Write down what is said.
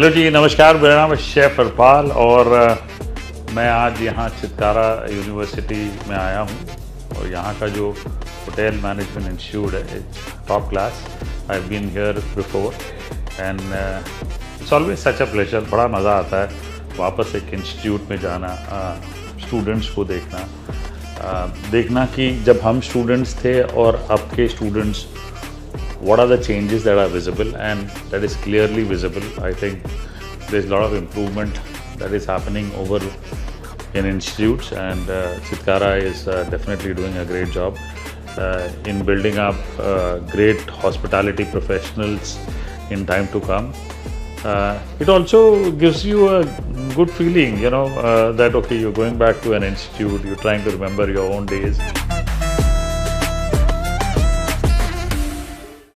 Hello जी, नमस्कार। मेरा नाम है शेफ हरपाल और मैं आज यहाँ चितकारा यूनिवर्सिटी में आया हूँ और यहाँ का जो होटल मैनेजमेंट इंस्टीट्यूट है, top class. I have been here before and it's always such a pleasure. बड़ा मज़ा आता है वापस एक इंस्टीट्यूट में जाना, स्टूडेंट्स को देखना कि जब हम स्टूडेंट्स थे और अब के students, what are the changes that are visible, and that is clearly visible. I think there's a lot of improvement that is happening over in institutes, and Chitkara is definitely doing a great job in building up great hospitality professionals in time to come. It also gives you a good feeling, that okay, you're going back to an institute, you're trying to remember your own days.